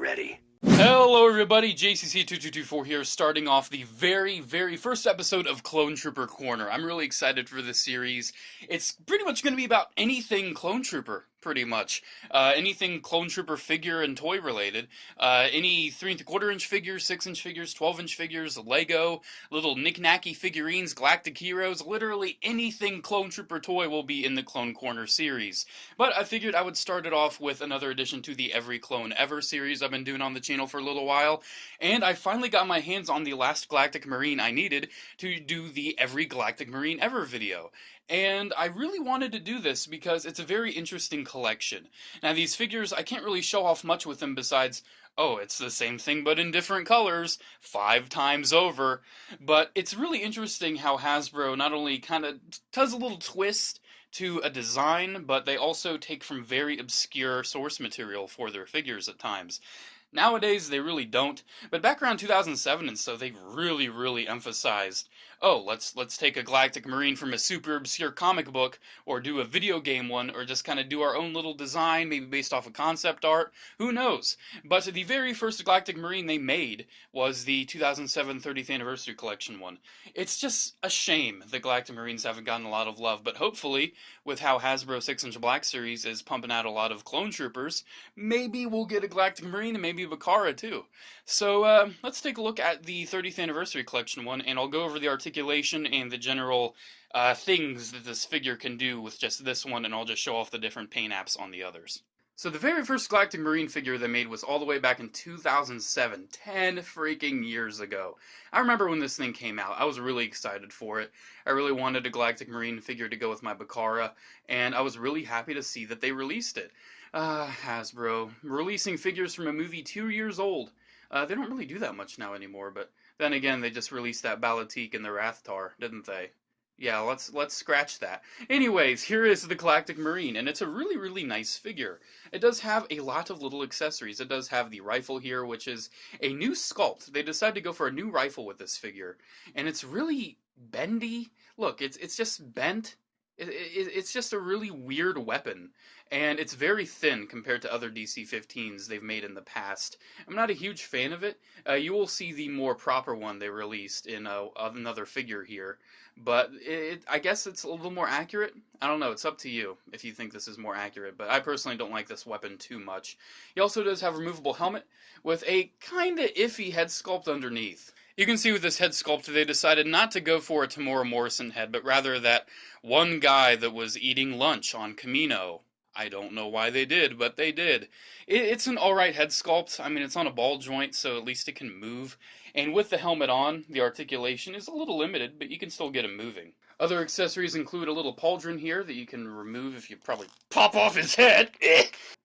ready. Hello everybody, Jcc2224 here, starting off the very first episode of Clone Trooper Corner. I'm really excited for this series. It's pretty much going to be about anything Clone Trooper, pretty much. Anything Clone Trooper figure and toy related. Any 3 3/4 inch figures, 6 inch figures, 12 inch figures, Lego, little knick-knacky figurines, Galactic Heroes, literally anything Clone Trooper toy will be in the Clone Corner series. But I figured I would start it off with another addition to the Every Clone Ever series I've been doing on the channel for a little while, and I finally got my hands on the last Galactic Marine I needed to do the Every Galactic Marine Ever video. And I really wanted to do this because it's a very interesting collection. Now these figures, I can't really show off much with them besides, oh, it's the same thing but in different colors, 5 times over. But it's really interesting how Hasbro not only kind of does a little twist to a design, but they also take from very obscure source material for their figures at times. Nowadays, they really don't, but back around 2007 and so, they really emphasized, oh, let's take a Galactic Marine from a super obscure comic book, or do a video game one, or just kind of do our own little design, maybe based off of concept art, who knows? But the very first Galactic Marine they made was the 2007 30th Anniversary Collection one. It's just a shame that Galactic Marines haven't gotten a lot of love, but hopefully, with how Hasbro 6-inch Black Series is pumping out a lot of Clone Troopers, maybe we'll get a Galactic Marine and maybe Bakara too. So let's take a look at the 30th Anniversary Collection one, and I'll go over the articulation and the general things that this figure can do with just this one, and I'll just show off the different paint apps on the others. So the very first Galactic Marine figure they made was all the way back in 2007, 10 freaking years ago. I remember when this thing came out, I was really excited for it. I really wanted a Galactic Marine figure to go with my Bakara, and I was really happy to see that they released it. Hasbro, releasing figures from a movie 2 years old. They don't really do that much now anymore, but then again, they just released that Balatik and the Ratatat, didn't they? Yeah, let's scratch that. Anyways, here is the Galactic Marine, and it's a really nice figure. It does have a lot of little accessories. It does have the rifle here, which is a new sculpt. They decided to go for a new rifle with this figure, and it's really bendy. Look, it's just bent. It's just a really weird weapon, and it's very thin compared to other DC-15s they've made in the past. I'm not a huge fan of it. You will see the more proper one they released in another figure here, but I guess it's a little more accurate. I don't know, it's up to you if you think this is more accurate, but I personally don't like this weapon too much. He also does have a removable helmet with a kinda iffy head sculpt underneath. You can see with this head sculpt they decided not to go for a Tamora Morrison head, but rather that one guy that was eating lunch on Camino. I don't know why they did, but they did. It's an alright head sculpt. I mean, it's on a ball joint, so at least it can move. And with the helmet on, the articulation is a little limited, but you can still get him moving. Other accessories include a little pauldron here that you can remove if you probably pop off his head.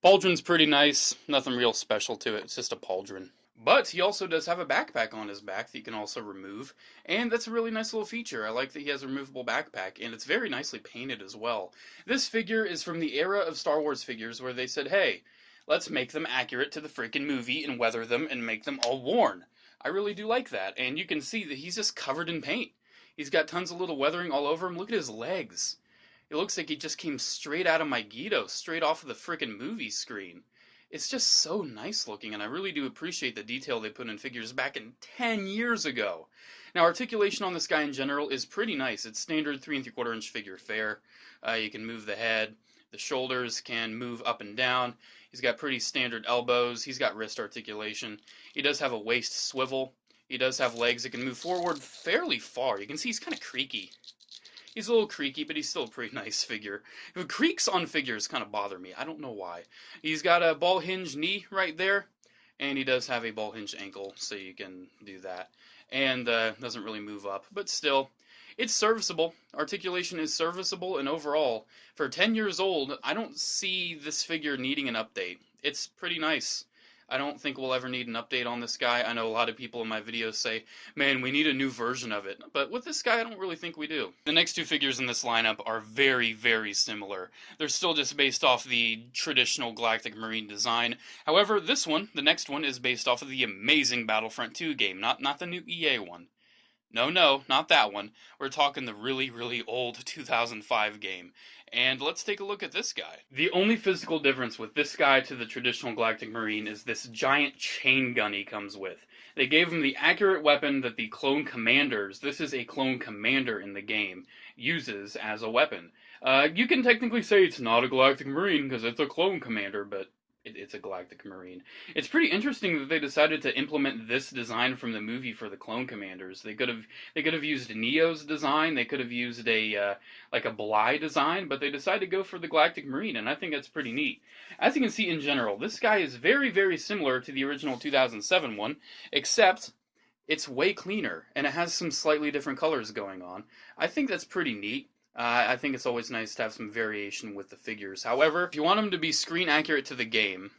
Pauldron's pretty nice. Nothing real special to it. It's just a pauldron. But he also does have a backpack on his back that you can also remove, and that's a really nice little feature. I like that he has a removable backpack, and it's very nicely painted as well. This figure is from the era of Star Wars figures where they said, hey, let's make them accurate to the freaking movie and weather them and make them all worn. I really do like that, and you can see that he's just covered in paint. He's got tons of little weathering all over him. Look at his legs. It looks like he just came straight out of Mygeeto, straight off of the freaking movie screen. It's just so nice looking, and I really do appreciate the detail they put in figures back in 10 years ago. Now, articulation on this guy in general is pretty nice. It's standard 3 3/4 inch figure fare. You can move the head. The shoulders can move up and down. He's got pretty standard elbows. He's got wrist articulation. He does have a waist swivel. He does have legs that can move forward fairly far. You can see he's kind of creaky. He's a little creaky, but he's still a pretty nice figure. The creaks on figures kind of bother me. I don't know why. He's got a ball hinge knee right there, and he does have a ball hinge ankle, so you can do that. And doesn't really move up, but still, it's serviceable. Articulation is serviceable, and overall, for 10 years old, I don't see this figure needing an update. It's pretty nice. I don't think we'll ever need an update on this guy. I know a lot of people in my videos say, man, we need a new version of it. But with this guy, I don't really think we do. The next two figures in this lineup are very similar. They're still just based off the traditional Galactic Marine design. However, this one, the next one, is based off of the amazing Battlefront 2 game, not the new EA one. No, no, not that one. We're talking the really, really old 2005 game. And let's take a look at this guy. The only physical difference with this guy to the traditional Galactic Marine is this giant chain gun he comes with. They gave him the accurate weapon that the clone commanders, this is a clone commander in the game, uses as a weapon. You can technically say it's not a Galactic Marine because it's a clone commander, but it's a Galactic Marine. It's pretty interesting that they decided to implement this design from the movie for the clone commanders. They could have used Neo's design. They could have used a like a Bly design, but they decided to go for the Galactic Marine, and I think that's pretty neat. As you can see in general, this guy is very, very similar to the original 2007 one, except it's way cleaner and it has some slightly different colors going on. I think that's pretty neat. I think it's always nice to have some variation with the figures. However, if you want them to be screen accurate to the game,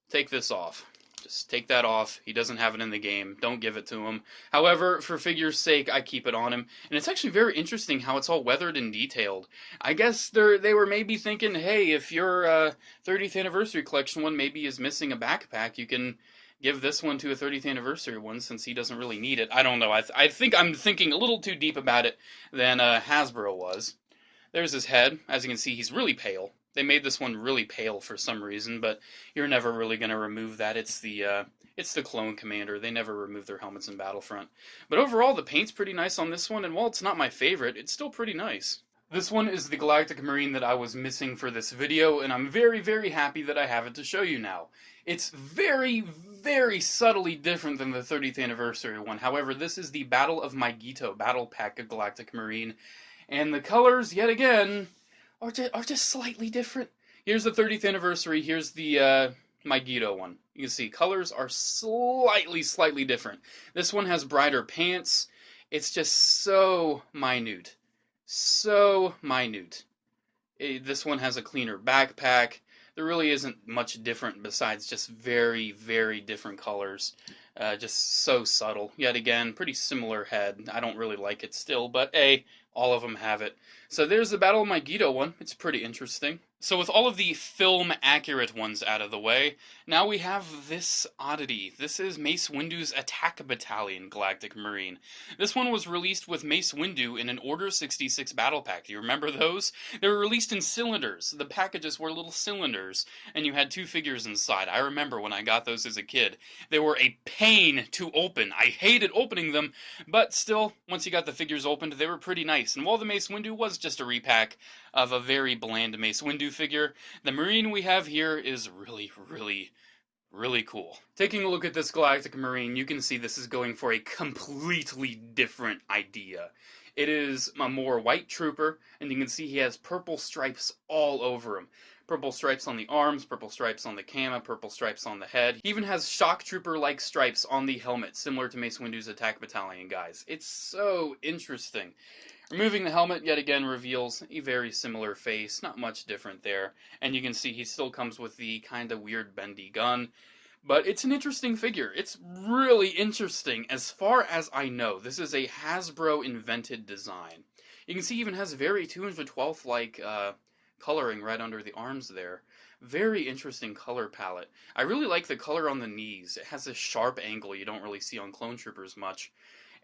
take this off. Just take that off. He doesn't have it in the game. Don't give it to him. However, for figure's sake, I keep it on him. And it's actually very interesting how it's all weathered and detailed. I guess they were maybe thinking, hey, if your 30th anniversary collection one maybe is missing a backpack, you can give this one to a 30th anniversary one since he doesn't really need it. I don't know. I think I'm thinking a little too deep about it than Hasbro was. There's his head. As you can see, he's really pale. They made this one really pale for some reason, but you're never really going to remove that. It's the clone commander. They never remove their helmets in Battlefront. But overall, the paint's pretty nice on this one, and while it's not my favorite, it's still pretty nice. This one is the Galactic Marine that I was missing for this video, and I'm very, very happy that I have it to show you now. It's very, very subtly different than the 30th anniversary one. However, this is the Battle of Mygeeto Battle Pack of Galactic Marine, and the colors, yet again, are just slightly different. Here's the 30th anniversary, here's the Mygeeto one. You can see colors are slightly different. This one has brighter pants. It's just so minute. So minute. This one has a cleaner backpack. There really isn't much different besides just very, very different colors. Just so subtle. Yet again, pretty similar head. I don't really like it still, but hey, all of them have it. So there's the Battle of Mygeeto one. It's pretty interesting. So with all of the film-accurate ones out of the way, now we have this oddity. This is Mace Windu's Attack Battalion Galactic Marine. This one was released with Mace Windu in an Order 66 battle pack. Do you remember those? They were released in cylinders. The packages were little cylinders, and you had two figures inside. I remember when I got those as a kid. They were a pain to open. I hated opening them, but still, once you got the figures opened, they were pretty nice. And while the Mace Windu was just a repack of a very bland Mace Windu figure, the Marine we have here is really, really, really cool. Taking a look at this Galactic Marine, you can see this is going for a completely different idea. It is a more white trooper, and you can see he has purple stripes all over him. Purple stripes on the arms, purple stripes on the camo, purple stripes on the head. He even has shock trooper-like stripes on the helmet, similar to Mace Windu's Attack Battalion guys. It's so interesting. Removing the helmet yet again reveals a very similar face, not much different there. And you can see he still comes with the kind of weird bendy gun. But it's an interesting figure. It's really interesting. As far as I know, this is a Hasbro invented design. You can see he even has very 212-like coloring right under the arms there. Very interesting color palette. I really like the color on the knees. It has a sharp angle you don't really see on Clone Troopers much.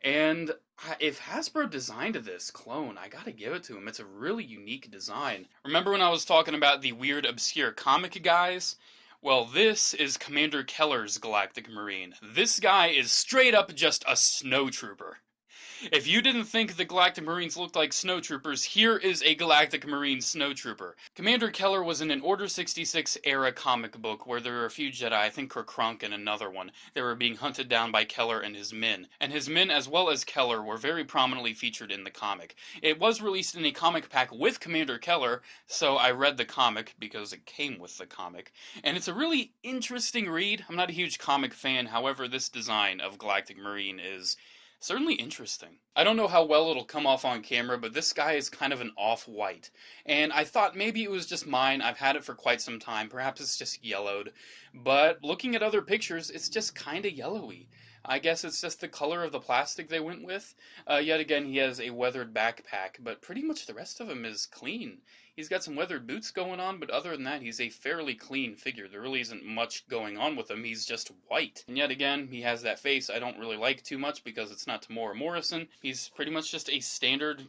And if Hasbro designed this clone, I gotta give it to him. It's a really unique design. Remember when I was talking about the weird, obscure comic guys? Well, this is Commander Keller's Galactic Marine. This guy is straight up just a snowtrooper. If you didn't think the Galactic Marines looked like snowtroopers, here is a Galactic Marine snowtrooper. Commander Keller was in an Order 66 era comic book where there were a few Jedi, I think Krunk and another one. They were being hunted down by Keller and his men. And his men, as well as Keller, were very prominently featured in the comic. It was released in a comic pack with Commander Keller, so I read the comic because it came with the comic. And it's a really interesting read. I'm not a huge comic fan, however, this design of Galactic Marine is certainly interesting. I don't know how well it'll come off on camera, but this guy is kind of an off-white. And I thought maybe it was just mine. I've had it for quite some time. Perhaps it's just yellowed. But looking at other pictures, it's just kind of yellowy. I guess it's just the color of the plastic they went with. Yet again, he has a weathered backpack, but pretty much the rest of him is clean. He's got some weathered boots going on, but other than that, he's a fairly clean figure. There really isn't much going on with him. He's just white. And yet again, he has that face I don't really like too much because it's not Tamora Morrison. He's pretty much just a standard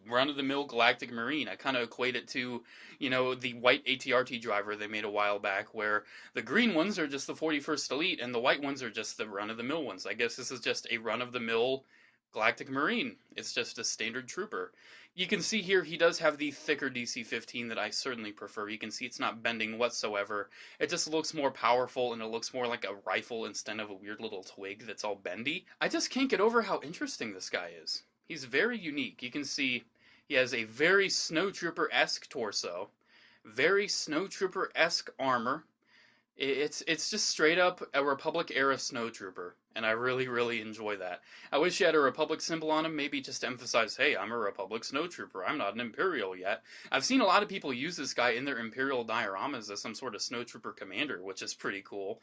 run-of-the-mill Galactic Marine. I kind of equate it to, you know, the white ATRT driver they made a while back, where the green ones are just the 41st Elite and the white ones are just the run-of-the-mill ones. I guess this is just a run-of-the-mill Galactic Marine. It's just a standard trooper. You can see here he does have the thicker DC-15 that I certainly prefer. You can see it's not bending whatsoever. It just looks more powerful and it looks more like a rifle instead of a weird little twig that's all bendy. I just can't get over how interesting this guy is. He's very unique. You can see he has a very snowtrooper-esque torso, very snowtrooper-esque armor. It's just straight up a Republic era snowtrooper, and I really enjoy that. I wish he had a Republic symbol on him, maybe just to emphasize, hey, I'm a Republic snowtrooper, I'm not an Imperial yet. I've seen a lot of people use this guy in their Imperial dioramas as some sort of snowtrooper commander, which is pretty cool.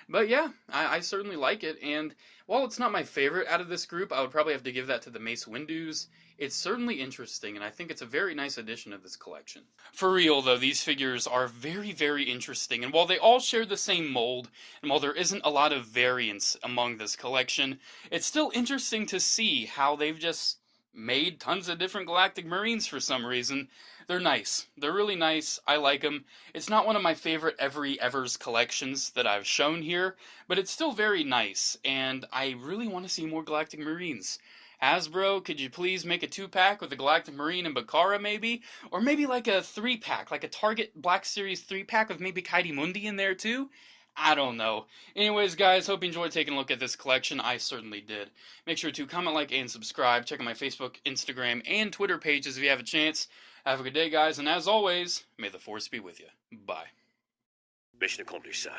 But yeah, I certainly like it, and while it's not my favorite out of this group, I would probably have to give that to the Mace Windus. It's certainly interesting, and I think it's a very nice addition to this collection. For real, though, these figures are very interesting, and while they all share the same mold, and while there isn't a lot of variance among this collection, it's still interesting to see how they've just made tons of different Galactic Marines for some reason. They're nice. They're really nice. I like them. It's not one of my favorite Every Evers collections that I've shown here, but it's still very nice, and I really want to see more Galactic Marines. Hasbro, could you please make a 2-pack with a Galactic Marine and Bakara, maybe? Or maybe like a 3-pack, like a Target Black Series 3-pack with maybe Kaidi Mundi in there too? I don't know. Anyways, guys, hope you enjoyed taking a look at this collection. I certainly did. Make sure to comment, like, and subscribe. Check out my Facebook, Instagram, and Twitter pages if you have a chance. Have a good day, guys, and as always, may the Force be with you. Bye. Mission accomplished, sir.